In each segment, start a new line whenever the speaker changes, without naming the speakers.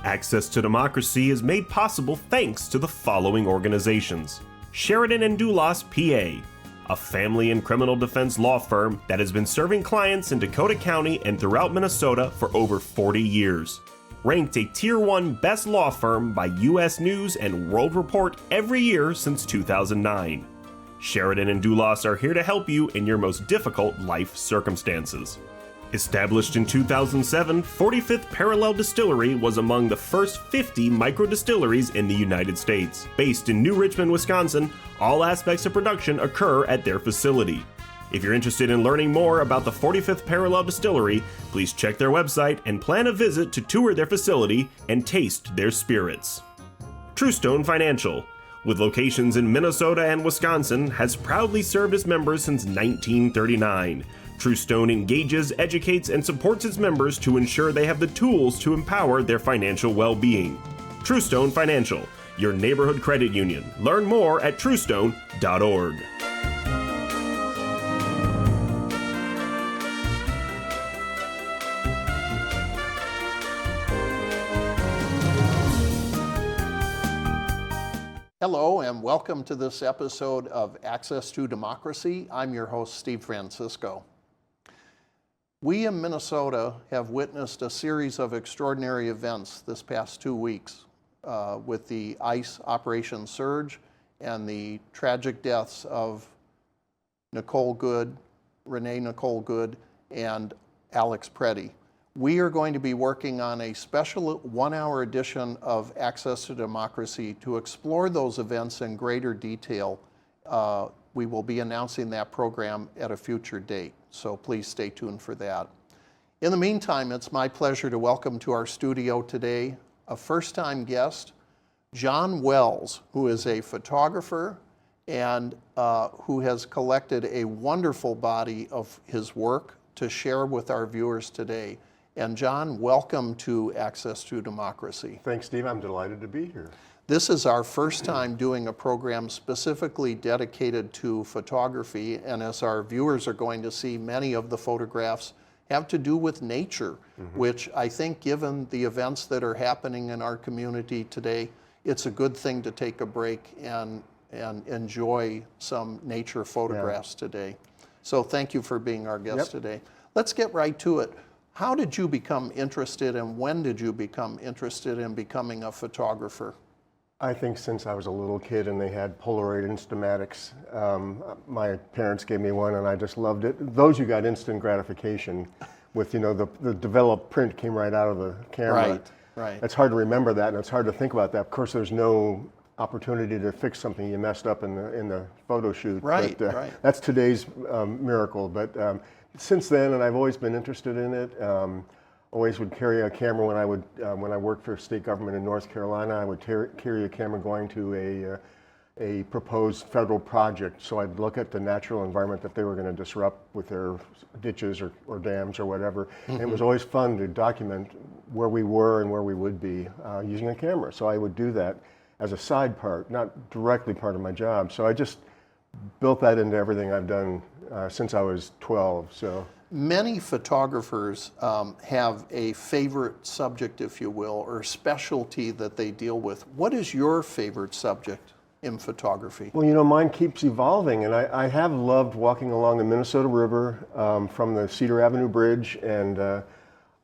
Access to Democracy is made possible thanks to the following organizations. Sheridan & Dulas, PA, a family and criminal defense law firm that has been serving clients in Dakota County and throughout Minnesota for over 40 years. Ranked a Tier 1 Best Law Firm by U.S. News and World Report every year since 2009. Sheridan & Dulas are here to help you in your most difficult life circumstances. Established in 2007, 45th Parallel Distillery was among the first 50 microdistilleries in the United States. Based in New Richmond, Wisconsin, all aspects of production occur at their facility. If you're interested in learning more about the 45th Parallel Distillery, please check their website and plan a visit to tour their facility and taste their spirits. Truestone Financial, with locations in Minnesota and Wisconsin, has proudly served its members since 1939. Truestone engages, educates, and supports its members to ensure they have the tools to empower their financial well-being. Truestone Financial, your neighborhood credit union. Learn more at truestone.org.
Hello and welcome to this episode of Access to Democracy. I'm your host, Steve Francisco. We in Minnesota have witnessed a series of extraordinary events this past 2 weeks with the ICE Operation Surge and the tragic deaths of Renee Nicole Good, and Alex Preddy. We are going to be working on a special 1-hour edition of Access to Democracy to explore those events in greater detail. We will be announcing that program at a future date, so please stay tuned for that. In the meantime, it's my pleasure to welcome to our studio today a first-time guest, John Wells, who is a photographer and who has collected a wonderful body of his work to share with our viewers today. And John, welcome to Access to Democracy.
Thanks, Steve. I'm delighted to be here.
This is our first time doing a program specifically dedicated to photography, and as our viewers are going to see, many of the photographs have to do with nature, which I think, given the events that are happening in our community today, it's a good thing to take a break and enjoy some nature photographs today. So thank you for being our guest today. Let's get right to it. How did you become interested, and when did you become interested in becoming a photographer?
I think since I was a little kid and they had Polaroid Instamatics, my parents gave me one and I just loved it. Those you got instant gratification with, you know, the developed print came right out of the camera.
Right.
It's hard to remember that and it's hard to think about that. Of course, there's no opportunity to fix something you messed up in the photo shoot.
Right.
That's today's miracle. But since then, and I've always been interested in it. Always would carry a camera when I worked for state government in North Carolina. I would carry a camera going to a proposed federal project. So I'd look at the natural environment that they were going to disrupt with their ditches or dams or whatever. And it was always fun to document where we were and where we would be using a camera. So I would do that as a side part, not directly part of my job. So I just built that into everything I've done since I was 12. So.
Many photographers have a favorite subject, if you will, or specialty that they deal with. What is your favorite subject in photography?
Well, you know, mine keeps evolving, and I have loved walking along the Minnesota River from the Cedar Avenue Bridge and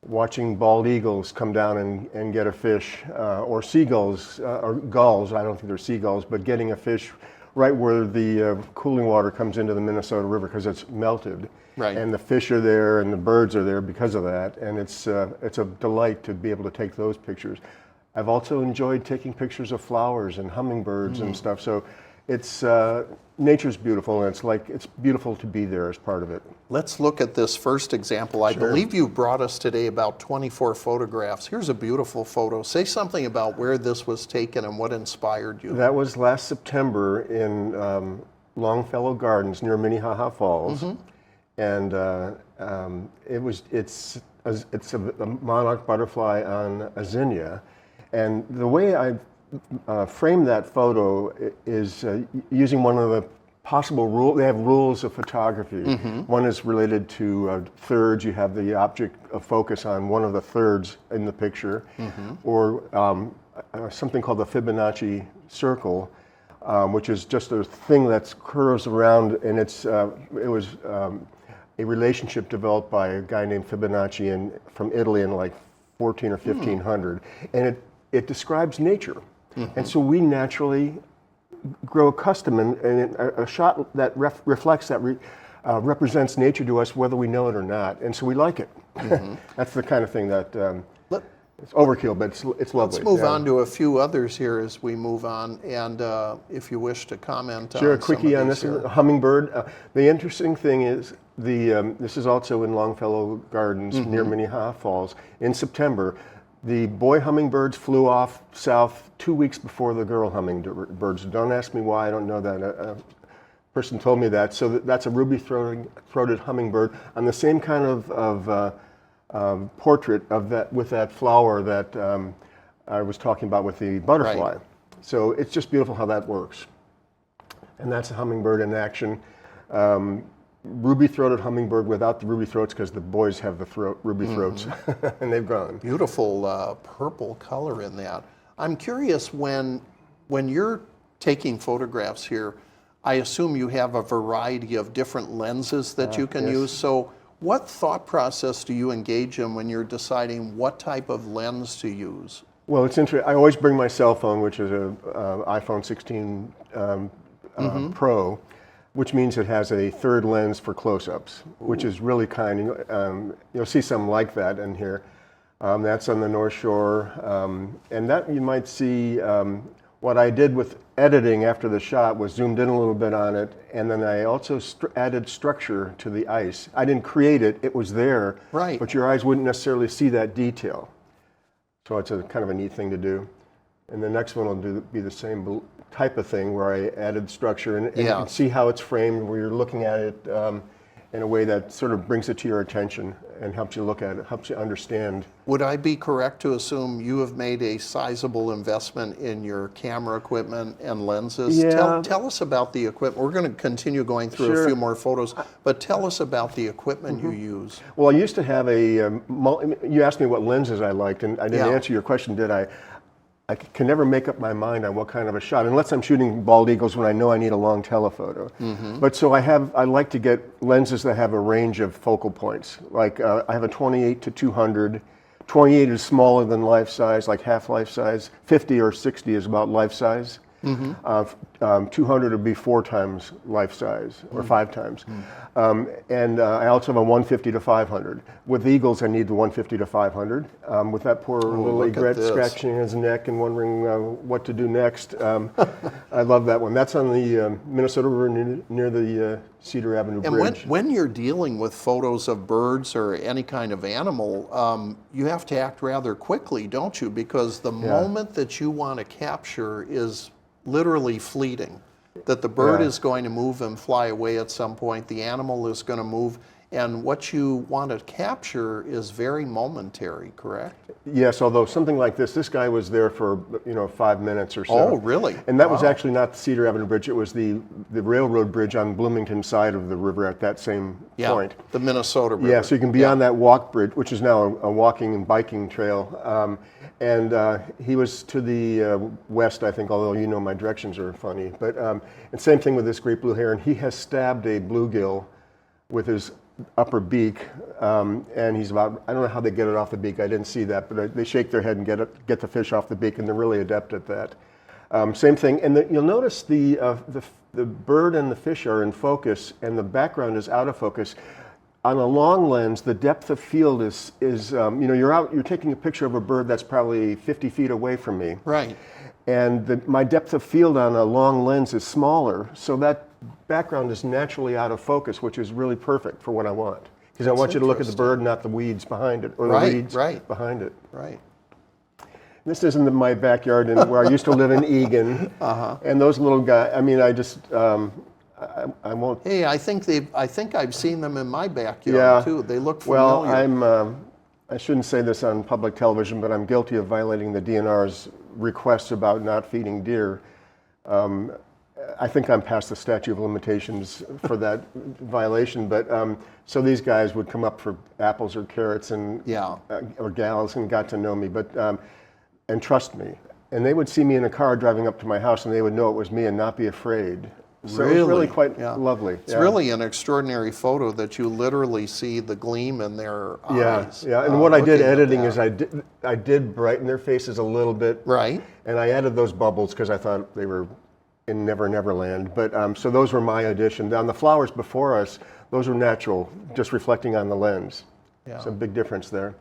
watching bald eagles come down and get a fish, or seagulls, or gulls. I don't think they're seagulls, but getting a fish right where the cooling water comes into the Minnesota River because it's melted.
Right.
And the fish are there and the birds are there because of that. And it's a delight to be able to take those pictures. I've also enjoyed taking pictures of flowers and hummingbirds and stuff. So it's nature's beautiful, and it's beautiful to be there as part of it.
Let's look at this first example. I believe you brought us today about 24 photographs. Here's a beautiful photo. Say something about where this was taken and what inspired you.
That was last September in Longfellow Gardens near Minnehaha Falls. And it's a monarch butterfly on a zinnia. And the way I framed that photo is using one of the possible rule. They have rules of photography. One is related to thirds. You have the object of focus on one of the thirds in the picture, or something called the Fibonacci circle, which is just a thing that curves around, and it was a relationship developed by a guy named Fibonacci from Italy in like 14 or 1500, and it describes nature. And so we naturally grow accustomed, and a shot that reflects that represents nature to us, whether we know it or not, and so we like it. That's the kind of thing that it's overkill, but it's lovely.
Let's move on to a few others here as we move on, and if you wish to comment
sure,
on
a quickie on this hummingbird. The interesting thing is this is also in Longfellow Gardens near Minnehaha Falls in September. The boy hummingbirds flew off south 2 weeks before the girl hummingbirds. Don't ask me why, I don't know that. A person told me that. So that's a ruby-throated hummingbird on the same kind of portrait of that, with that flower that I was talking about with the butterfly.
Right.
So it's just beautiful how that works. And that's a hummingbird in action. Ruby-throated hummingbird without the ruby throats, because the boys have the ruby throats, and they've gone.
Beautiful purple color in that. I'm curious, when you're taking photographs here, I assume you have a variety of different lenses that you can use. So what thought process do you engage in when you're deciding what type of lens to use?
Well, it's interesting. I always bring my cell phone, which is an iPhone 16 Pro, which means it has a third lens for close-ups, which is really kind. You'll see something like that in here. That's on the North Shore. And that you might see, what I did with editing after the shot was zoomed in a little bit on it, and then I also added structure to the ice. I didn't create it, it was there,
right,
but your eyes wouldn't necessarily see that detail. So it's a kind of a neat thing to do. And the next one will be the same type of thing, where I added structure, and you can see how it's framed, where you're looking at it in a way that sort of brings it to your attention and helps you look at it, helps you understand.
Would I be correct to assume you have made a sizable investment in your camera equipment and lenses?
Yeah.
Tell us about the equipment. We're going to continue going through a few more photos, but tell us about the equipment you use.
Well, I used to have you asked me what lenses I liked, and I didn't answer your question, did I? I can never make up my mind on what kind of a shot, unless I'm shooting bald eagles when I know I need a long telephoto. But so I like to get lenses that have a range of focal points. Like I have a 28 to 200. 28 is smaller than life size, like half life size. 50 or 60 is about life size. 200 would be 4 times life size, or 5 times. And I also have a 150 to 500. With eagles, I need the 150 to 500. With that poor little egret scratching his neck and wondering what to do next. I love that one. That's on the Minnesota River near the Cedar Avenue Bridge.
And when you're dealing with photos of birds or any kind of animal, you have to act rather quickly, don't you? Because the moment that you want to capture is literally fleeting. That the bird is going to move and fly away at some point, the animal is going to move, and what you want to capture is very momentary, correct?
Yes, although something like this guy was there for 5 minutes or so.
Oh, really?
And that was actually not the Cedar Avenue Bridge, it was the railroad bridge on Bloomington side of the river at that same point.
The Minnesota River.
Yeah, so you can be on that walk bridge, which is now a walking and biking trail. And he was to the west, I think, although my directions are funny. But and same thing with this great blue heron. He has stabbed a bluegill with his upper beak, and he's about, I don't know how they get it off the beak, I didn't see that, but they shake their head and get the fish off the beak, and they're really adept at that. Same thing, and you'll notice the bird and the fish are in focus, and the background is out of focus. On a long lens, the depth of field is you're taking a picture of a bird that's probably 50 feet away from me.
Right.
And my depth of field on a long lens is smaller, so that background is naturally out of focus, which is really perfect for what I want. Because I want you to look at the bird, not the weeds behind it, or the weeds behind it.
Right.
This isn't my backyard where I used to live in Egan. And those little guys, I mean, I won't.
Hey, I think I've seen them in my backyard too. They look familiar.
Well, I shouldn't say this on public television, but I'm guilty of violating the DNR's requests about not feeding deer. I think I'm past the statute of limitations for that violation, but so these guys would come up for apples or carrots and or gals and got to know me, but and trust me. And they would see me in a car driving up to my house, and they would know it was me and not be afraid. So it was really quite lovely.
It's really an extraordinary photo that you literally see the gleam in their eyes.
Yeah. And what I did editing is I did brighten their faces a little bit.
Right.
And I added those bubbles because I thought they were in Never Never Land. But so those were my addition. Now the flowers before us, those were natural, just reflecting on the lens. Yeah. So a big difference there.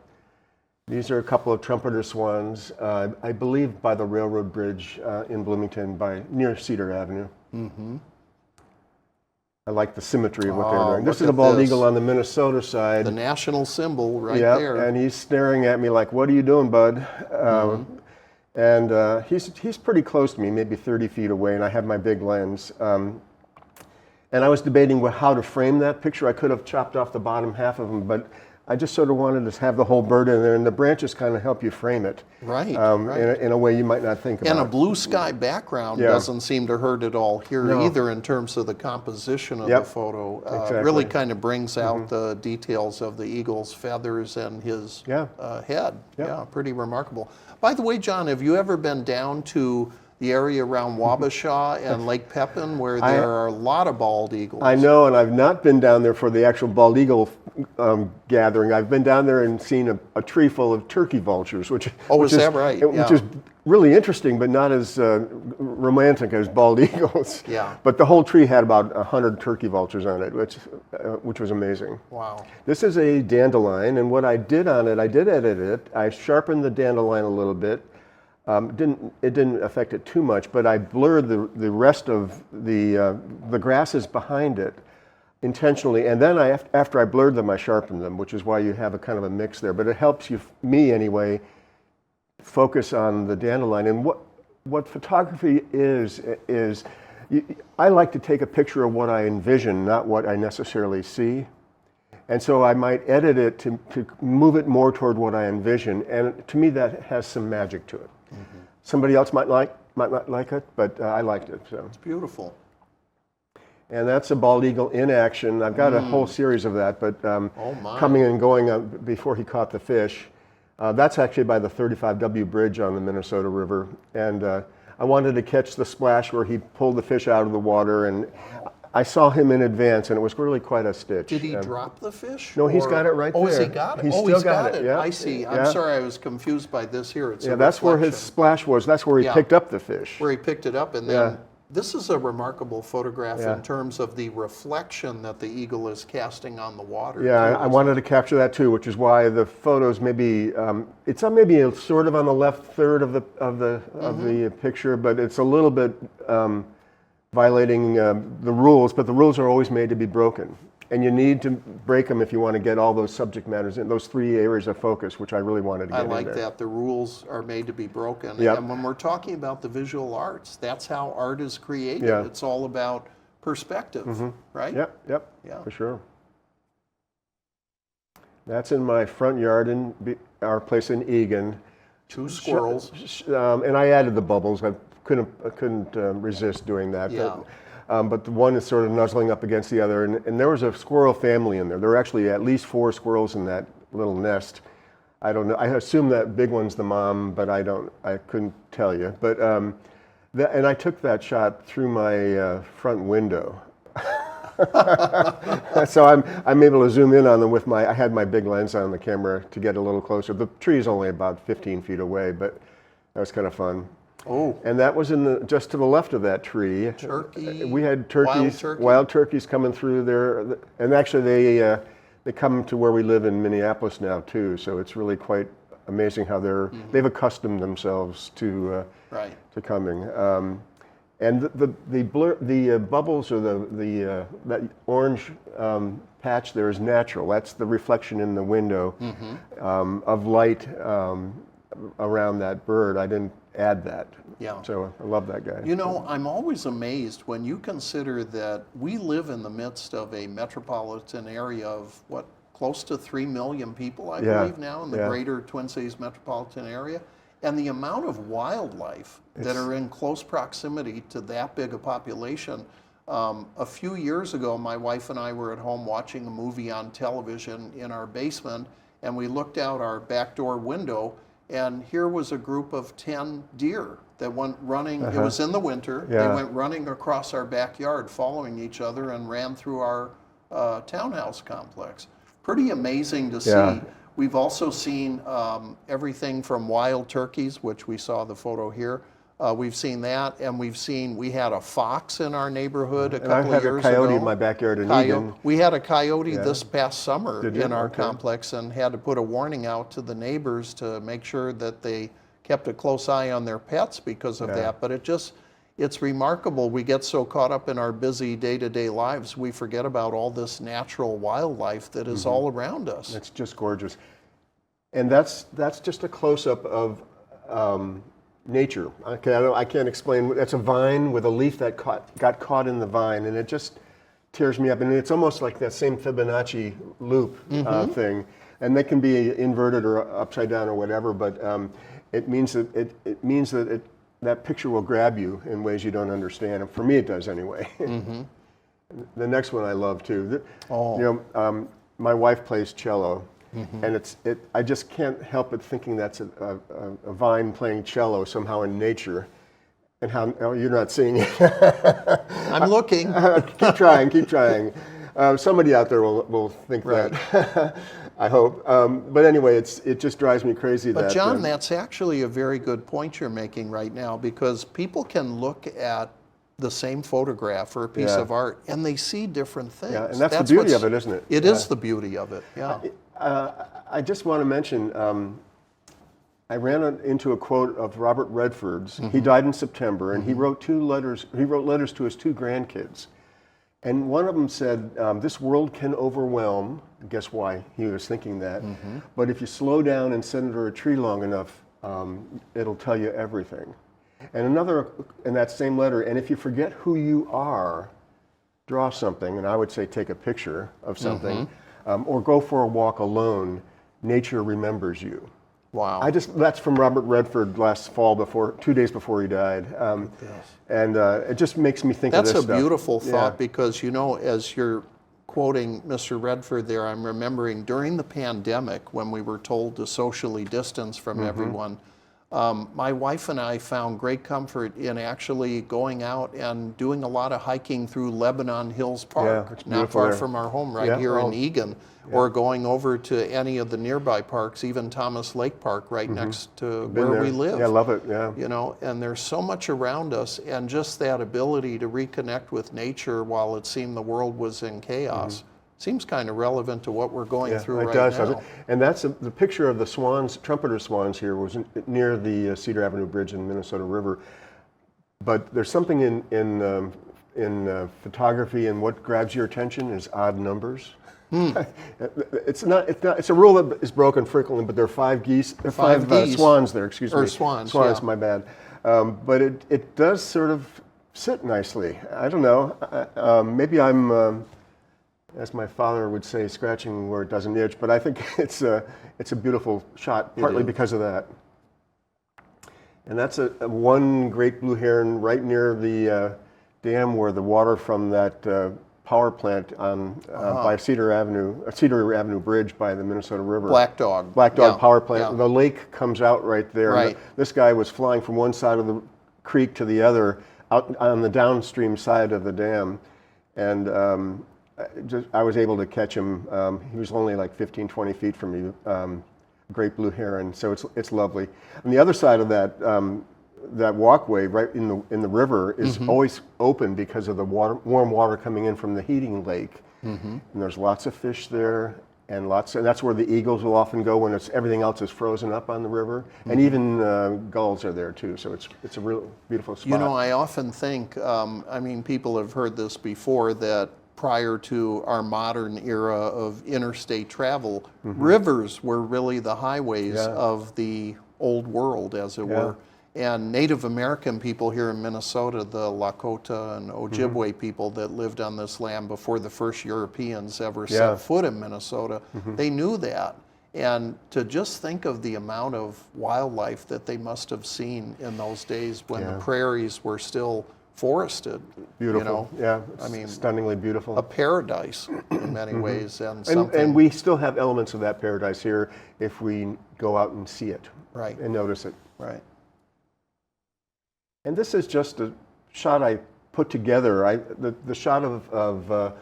These are a couple of trumpeter swans, I believe by the railroad bridge in Bloomington near Cedar Avenue. Mm-hmm. I like the symmetry of what they're doing. This is a bald eagle on the Minnesota side.
The national symbol there.
And he's staring at me like, what are you doing, bud? And he's pretty close to me, maybe 30 feet away, and I have my big lens. And I was debating how to frame that picture. I could have chopped off the bottom half of him, but I just sort of wanted to have the whole bird in there, and the branches kind of help you frame it.
Right.
In a way you might not think about.
And a blue sky background doesn't seem to hurt at all here either in terms of the composition of the photo.
Exactly.
Really kind of brings out the details of the eagle's feathers and his head. Yeah, pretty remarkable. By the way, John, have you ever been down to the area around Wabasha and Lake Pepin where there are a lot of bald eagles?
I know, and I've not been down there for the actual bald eagle gathering. I've been down there and seen a tree full of turkey vultures, which
is that right?
Which is really interesting, but not as romantic as bald eagles.
Yeah.
But the whole tree had about 100 turkey vultures on it, which was amazing.
Wow.
This is a dandelion, and what I did on it, I did edit it. I sharpened the dandelion a little bit. It didn't affect it too much, but I blurred the rest of the grasses behind it intentionally, and then after I blurred them, I sharpened them, which is why you have a kind of a mix there. But it helps me anyway, focus on the dandelion. And what photography is I like to take a picture of what I envision, not what I necessarily see. And so I might edit it to move it more toward what I envision, and to me that has some magic to it. Mm-hmm. Somebody else might not like it, but I liked it. So
it's beautiful.
And that's a bald eagle in action. I've got a whole series of that, but coming and going before he caught the fish. That's actually by the 35W bridge on the Minnesota River, and I wanted to catch the splash where he pulled the fish out of the water, and I saw him in advance, and it was really quite a stitch.
Did he drop the fish?
No, he's got it right there.
Oh, has he got it?
He's still got it. Yeah.
I see. I'm sorry, I was confused by this here. It's
that's where his splash was. That's where he picked up the fish.
Where he picked it up, and then this is a remarkable photograph in terms of the reflection that the eagle is casting on the water.
Yeah, I wanted to capture that too, which is why the photos maybe it's maybe sort of on the left third of the picture, but it's a little bit violating the rules, but the rules are always made to be broken. And you need to break them if you want to get all those subject matters in, those three areas of focus, which I really wanted to get in there.
I like that. The rules are made to be broken.
Yep.
And when we're talking about the visual arts, that's how art is created.
Yeah.
It's all about perspective, right?
Yep, for sure. That's in my front yard in our place in Egan.
2 squirrels.
And I added the bubbles. I couldn't resist doing that.
Yeah.
But the one is sort of nuzzling up against the other, and there was a squirrel family in there. There were actually at least 4 squirrels in that little nest. I don't know. I assume that big one's the mom, but I couldn't tell you. But and I took that shot through my front window. So I'm able to zoom in on them with I had my big lens on the camera to get a little closer. The tree is only about 15 feet away, but that was kind of fun.
Oh.
And that was just to the left of that tree.
Turkey.
We had turkeys, wild turkeys coming through there, and actually they come to where we live in Minneapolis now too. So it's really quite amazing how they've accustomed themselves to coming. And the bubbles or that orange patch there is natural. That's the reflection in the window of light around that bird. I didn't add that.
Yeah.
So I love that guy.
You know, I'm always amazed when you consider that we live in the midst of a metropolitan area of close to 3 million people, I believe now in the greater Twin Cities metropolitan area. And the amount of wildlife that are in close proximity to that big a population. A few years ago, my wife and I were at home watching a movie on television in our basement, and we looked out our back door window, and here was a group of 10 deer that went running. It was in the winter.
Yeah.
They went running across our backyard, following each other, and ran through our townhouse complex. Pretty amazing to see. We've also seen everything from wild turkeys, which we saw the photo here. We've seen that, and we had a fox in our neighborhood a couple of years ago.
I had a coyote in my backyard in Egan.
We had a coyote this past summer in our
Okay.
complex, and had to put a warning out to the neighbors to make sure that they kept a close eye on their pets because of that. But it's remarkable. We get so caught up in our busy day-to-day lives, we forget about all this natural wildlife that is all around us.
It's just gorgeous. And that's just a close-up of nature. Okay, I can't explain. That's a vine with a leaf that got caught in the vine, and it just tears me up. And it's almost like that same Fibonacci loop thing. And they can be inverted or upside down or whatever, but it means that that picture will grab you in ways you don't understand. And for me, it does anyway. The next one I love too. My wife plays cello. And I just can't help but thinking that's a vine playing cello somehow in nature, and how you're not seeing it.
I'm looking.
Keep trying. Somebody out there will think that. I hope. But anyway, it just drives me crazy.
But John, that's actually a very good point you're making right now, because people can look at the same photograph or a piece of art and they see different things.
Yeah, and that's the beauty of it, isn't it?
It is the beauty of it. Yeah.
I just want to mention, I ran into a quote of Robert Redford's. He died in September, and he wrote letters to his 2 grandkids. And one of them said, this world can overwhelm. Guess why he was thinking that? But if you slow down and sit under a tree long enough, it'll tell you everything. And another, in that same letter, and if you forget who you are, draw something, and I would say take a picture of something, or go for a walk alone. Nature remembers you.
Wow.
That's from Robert Redford last fall, 2 days before he died. And it just makes me think of this stuff.
That's a beautiful thought, because, as you're quoting Mr. Redford there, I'm remembering during the pandemic when we were told to socially distance from everyone, my wife and I found great comfort in actually going out and doing a lot of hiking through Lebanon Hills Park, not far from our home here in Egan, or going over to any of the nearby parks, even Thomas Lake Park right next to where we live.
Yeah, I love it, yeah.
And there's so much around us, and just that ability to reconnect with nature while it seemed the world was in chaos. Seems kind of relevant to what we're going through right now. It does.
And that's the picture of the swans, trumpeter swans here, was near the Cedar Avenue Bridge in Minnesota River. But there's something in photography, and what grabs your attention is odd numbers. It's a rule that is broken frequently, but there are 5 geese, swans there. Excuse me.
Swans.
My bad. But it does sort of sit nicely. I don't know. Maybe I'm. As my father would say, scratching where it doesn't itch, but I think it's a beautiful shot, partly because of that. And that's one great blue heron right near the dam where the water from that power plant by Cedar Avenue Bridge by the Minnesota River.
Black Dog
Power Plant. Yeah. The lake comes out right there.
Right.
This guy was flying from one side of the creek to the other, out on the downstream side of the dam, and I was able to catch him. He was only like 15, 20 feet from me. Great blue heron. So it's lovely. On the other side of that walkway, right in the river, is always open because of the warm water coming in from the heating lake. And there's lots of fish there, and that's where the eagles will often go when everything else is frozen up on the river. And even gulls are there too. So it's a real beautiful spot.
I often think, people have heard this before, that prior to our modern era of interstate travel, rivers were really the highways of the old world, as it were. And Native American people here in Minnesota, the Lakota and Ojibwe people that lived on this land before the first Europeans ever set foot in Minnesota, they knew that. And to just think of the amount of wildlife that they must have seen in those days when the prairies were still forested.
Beautiful, yeah. I mean, stunningly beautiful.
A paradise in many ways,
and we still have elements of that paradise here if we go out and see it,
right,
and notice it.
Right.
And this is just a shot I put together. The shot of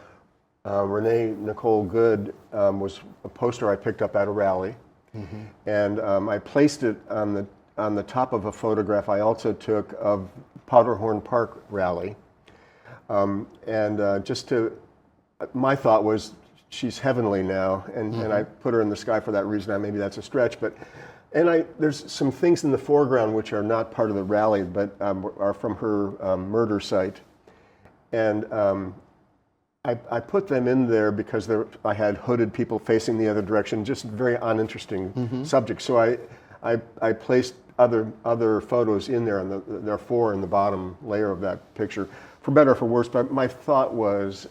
Renee Nicole Good was a poster I picked up at a rally, and I placed it on the top of a photograph I also took of Powderhorn Park rally, my thought was she's heavenly now, and I put her in the sky for that reason. Maybe that's a stretch, but there's some things in the foreground which are not part of the rally, but are from her murder site, and I put them in there because I had hooded people facing the other direction, just very uninteresting subjects. So I placed other photos in there, and there are 4 in the bottom layer of that picture, for better or for worse. But my thought was,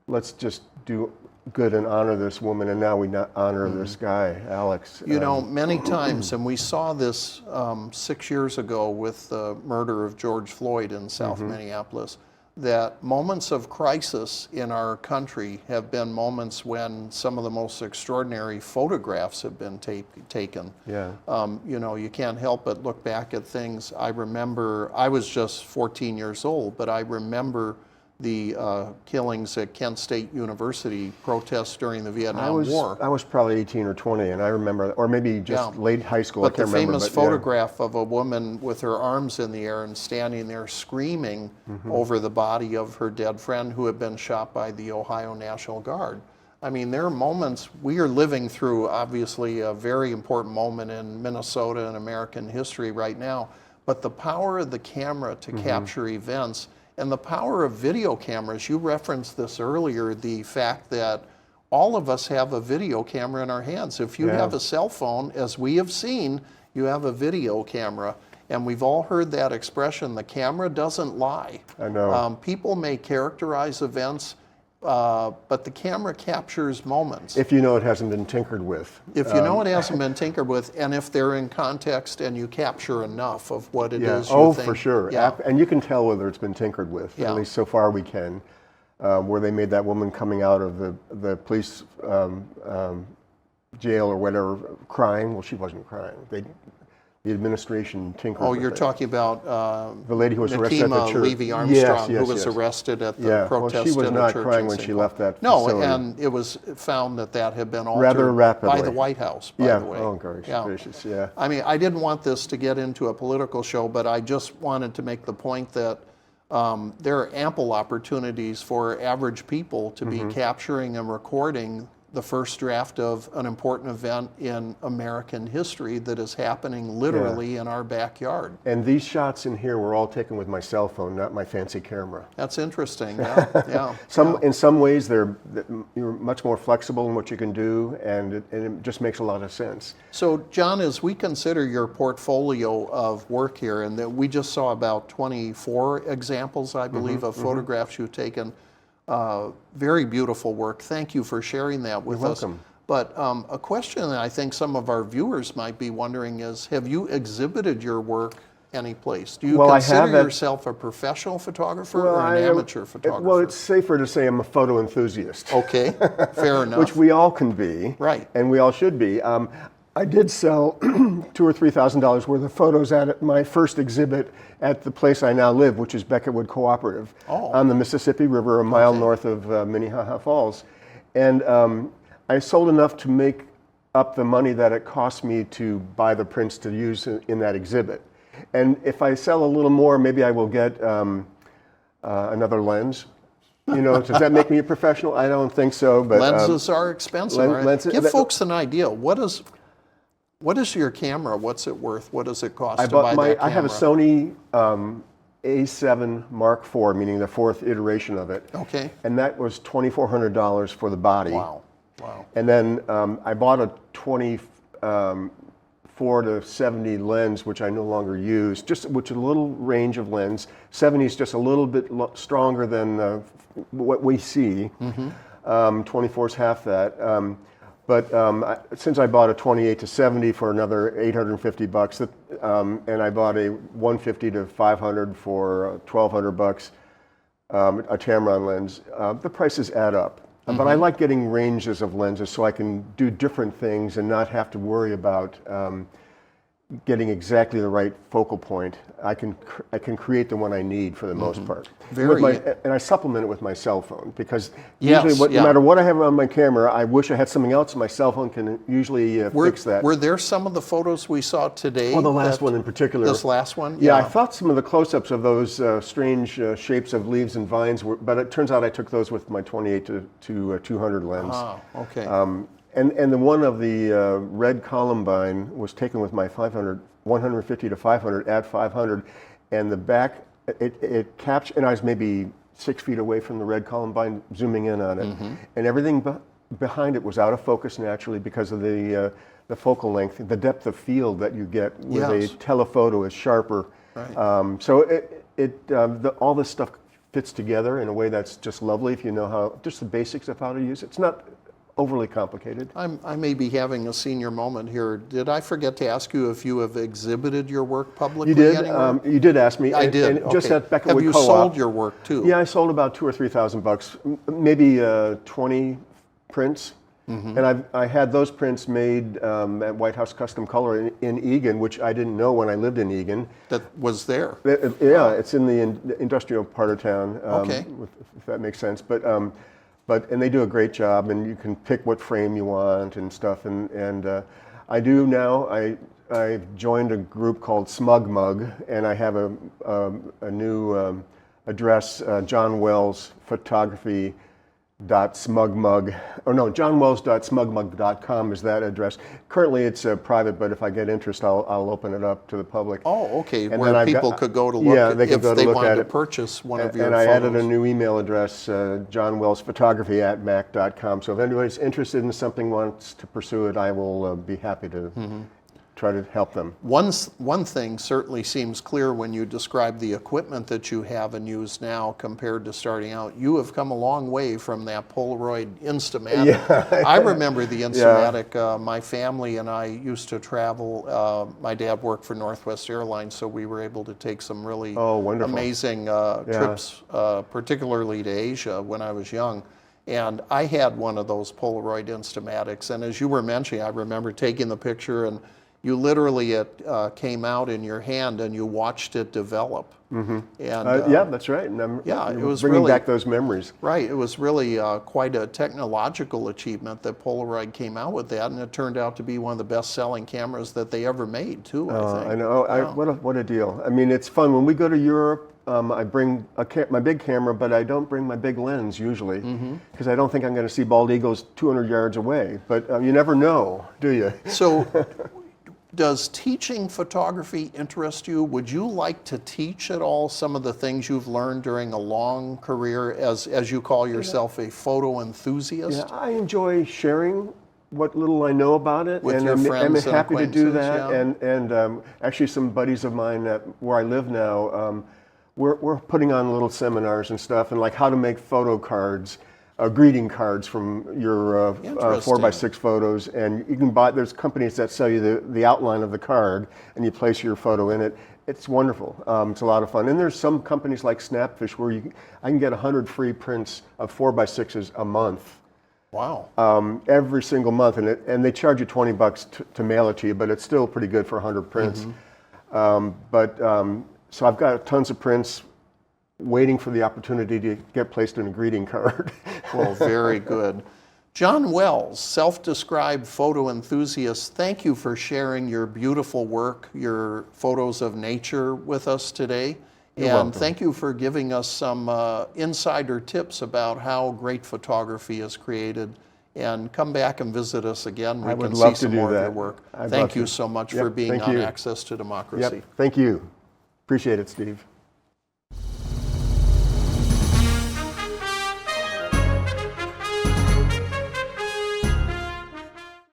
let's just do good and honor this woman, and now we honor this guy, Alex.
You know, many times, and we saw this 6 years ago with the murder of George Floyd in South Minneapolis, that moments of crisis in our country have been moments when some of the most extraordinary photographs have been taken.
Yeah.
You know, you can't help but look back at things. I remember, I was just 14 years old, but I remember the killings at Kent State University, protests during the Vietnam War.
I was probably 18 or 20, and I remember, or maybe just late high school.
But
I can't
the
remember,
famous photograph of a woman with her arms in the air and standing there screaming over the body of her dead friend who had been shot by the Ohio National Guard. I mean, there are moments, we are living through obviously a very important moment in Minnesota and American history right now, but the power of the camera to capture events, and the power of video cameras, you referenced this earlier, the fact that all of us have a video camera in our hands. If you have a cell phone, as we have seen, you have a video camera. And we've all heard that expression, the camera doesn't lie.
I know.
People may characterize events, but the camera captures moments.
If you know it hasn't been tinkered with.
If you know it hasn't been tinkered with, and if they're in context and you capture enough of what it is you think.
For sure.
Yeah.
And you can tell whether it's been tinkered with, at least so far we can. Where they made that woman coming out of the police jail or whatever crying. Well, she wasn't crying. The administration tinkered with
you're
it.
talking about
the lady who was arrested at the church.
Levy Armstrong,
yes,
who was arrested at the protest
well, she was
at
not
a church
crying
in
when
St.
she
Paul.
left that
No,
facility.
and it was found that had been altered
rather rapidly
by the White House, by the way.
Oh, gracious, yeah.
I mean, I didn't want this to get into a political show, but I just wanted to make the point that there are ample opportunities for average people to be capturing and recording the first draft of an important event in American history that is happening literally in our backyard.
And these shots in here were all taken with my cell phone, not my fancy camera.
That's interesting. Yeah,
In some ways, you're much more flexible in what you can do, and it just makes a lot of sense.
So, John, as we consider your portfolio of work here, and that we just saw about 24 examples, I believe, of photographs you've taken. Very beautiful work. Thank you for sharing that with us.
You're welcome.
But a question that I think some of our viewers might be wondering is, have you exhibited your work any place? Do you consider yourself a professional photographer or an amateur photographer?
Well, it's safer to say I'm a photo enthusiast.
Okay, fair enough.
Which we all can be.
Right.
And we all should be. I did sell $2,000 or $3,000 worth of photos at my first exhibit at the place I now live, which is Beckettwood Cooperative on the Mississippi River, a mile north of Minnehaha Falls. And I sold enough to make up the money that it cost me to buy the prints to use in that exhibit. And if I sell a little more, maybe I will get another lens. You know, does that make me a professional? I don't think so. But
lenses are expensive. Right? Give folks an idea. What is your camera? What's it worth? What does it cost to buy that camera?
I have a Sony A7 Mark IV, meaning the 4th iteration of it.
Okay.
And that was $2,400 for the body.
Wow.
And then I bought a 24 to 70 lens, which I no longer use, which is a little range of lens. 70 is just a little bit stronger than what we see. 24 is half that. But since I bought a 28 to 70 for another $850, and I bought a 150 to 500 for $1,200, a Tamron lens, the prices add up. But I like getting ranges of lenses so I can do different things and not have to worry about getting exactly the right focal point. I can create the one I need for the most part. And I supplement it with my cell phone, because usually no matter what I have on my camera, I wish I had something else, and my cell phone can usually fix that.
Were there some of the photos we saw today?
Well, the last one in particular.
This last one?
Yeah, I thought some of the close-ups of those strange shapes of leaves and vines were, but it turns out I took those with my 28 to 200 lens.
Oh, okay.
And the one of the red columbine was taken with my 150 to 500 at 500, and the back, it captured, and I was maybe 6 feet away from the red columbine, zooming in on it, and everything behind it was out of focus naturally because of the focal length, the depth of field that you get with a telephoto is sharper. Right. So all this stuff fits together in a way that's just lovely if you know how, just the basics of how to use it. It's not overly complicated.
I may be having a senior moment here. Did I forget to ask you if you have exhibited your work publicly?
You did.
Anywhere?
You did ask me.
I did.
And just at Beckerwood
Have you
Co-op,
sold your work too?
Yeah, I sold about $2,000 or $3,000, maybe 20 prints. And I had those prints made at White House Custom Color in Eagan, which I didn't know when I lived in Eagan.
That was there?
Yeah, it's in the industrial part of town,
Okay.
if that makes sense. And they do a great job, and you can pick what frame you want and stuff. And I do now. I've joined a group called Smug Mug, and I have a new address, John Wells Photography. johnwells.smugmug.com is that address. Currently it's private, but if I get interest, I'll open it up to the public.
Oh, okay.
And
where people could go to look
they
if
go to
they
look
wanted
at
to
it.
purchase one of your
and
photos.
I added a new email address, johnwellsphotography@mac.com. So if anybody's interested in something, wants to pursue it, I will be happy to try to help them.
One thing certainly seems clear when you describe the equipment that you have and use now compared to starting out. You have come a long way from that Polaroid Instamatic.
Yeah.
I remember the Instamatic. My family and I used to travel. My dad worked for Northwest Airlines, so we were able to take some really amazing trips, particularly to Asia when I was young. And I had one of those Polaroid Instamatics. And as you were mentioning, I remember taking the picture, and you literally, it came out in your hand and you watched it develop. And
yeah, that's right. And
it was
bringing
really,
back those memories.
Right. It was really quite a technological achievement that Polaroid came out with that, and it turned out to be one of the best-selling cameras that they ever made, too, I think.
I know. What a deal. I mean, it's fun. When we go to Europe, I bring my big camera, but I don't bring my big lens usually, because I don't think I'm going to see bald eagles 200 yards away. But you never know, do you?
So, does teaching photography interest you? Would you like to teach at all some of the things you've learned during a long career as you call yourself a photo enthusiast?
Yeah, I enjoy sharing what little I know about it,
with
and
your friends
I'm happy to do that.
Yeah.
And actually, some buddies of mine where I live now, we're putting on little seminars and stuff, and like how to make photo cards. Greeting cards from your 4x6 photos, and you can buy. There's companies that sell you the outline of the card, and you place your photo in it. It's wonderful. It's a lot of fun. And there's some companies like Snapfish where I can get 100 free prints of 4x6s a month.
Wow.
Every single month, and they charge you $20 to mail it to you, but it's still pretty good for 100 prints. So I've got tons of prints waiting for the opportunity to get placed in a greeting card.
Well, very good. John Wells, self-described photo enthusiast, thank you for sharing your beautiful work, your photos of nature with us today.
You're welcome.
Thank you for giving us some insider tips about how great photography is created. And come back and visit us again. We can see some more of your work. Thank you so much for being on Access to Democracy.
Thank you. Appreciate it, Steve.